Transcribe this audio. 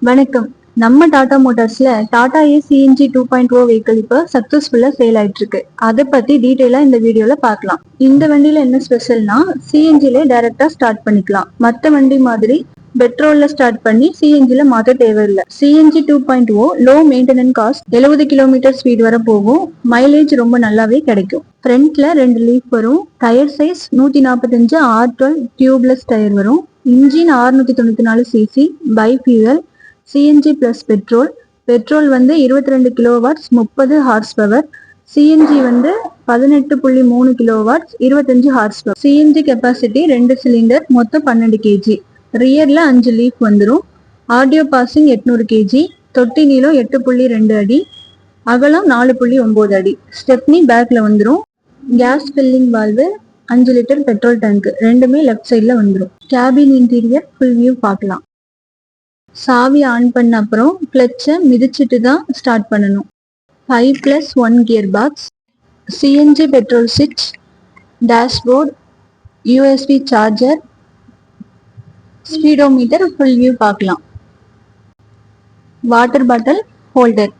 வணக்கம். நம்ம டாடா மோட்டார்ஸ்ல டாடா ஏஸ் சிஎன்ஜி 2.0 வெஹிக்கிள் இப்போ சக்சஸ்ஃபுல்லா சேல் ஆயிட்டு இருக்கு. அதை பத்தி டீடைலா இந்த வீடியோல பார்க்கலாம். இந்த வண்டியில என்ன ஸ்பெஷல்னா சிஎன்ஜில டைரக்டா ஸ்டார்ட் பண்ணிக்கலாம். மத்த வண்டி மாதிரி பெட்ரோல்ல ஸ்டார்ட் பண்ணி சிஎன்ஜில மாத்த தேவையில்லை. CNG 2.0 low maintenance cost, 70 kilometre speed வரை போகும். மைலேஜ் ரொம்ப நல்லாவே கிடைக்கும். ஃப்ரண்ட்ல 2 லீஃப் வரும். Tyre size 145 R12 tubeless tyre வரும். Engine 694 CC bi-fuel CNG plus petrol. Petrol வந்து 22 கிலோவாட்ஸ் 30 ஹார்ஸ் பவர். சிஎன்ஜி வந்து 18.3 kilowatts 25 horsepower. CNG capacity 2 cylinder, மொத்தம் 12 கேஜி. ரியர்ல 5 லீஃப் வந்துடும். RTO passing 800 KG. தொட்டி நீளம் 8.2 அடி, அகலம் 4.9 அடி. ஸ்டெப்னி பேக்ல வந்துடும். Gas filling valve, 5 litre petrol tank, ரெண்டுமே லெஃப்ட் சைட்ல வந்துடும். கேபின் இன்டீரியர் ஃபுல் வியூ பார்க்கலாம். சாவி ஆன் பண்ண அப்புறம் கிளட்சை மிதிச்சிட்டு தான் ஸ்டார்ட் பண்ணணும். 5+1 கியர் பாக்ஸ், சிஎன்ஜி பெட்ரோல் ஸ்விட்ச், dashboard, USB charger, speedometer full view பார்க்கலாம். Water bottle holder,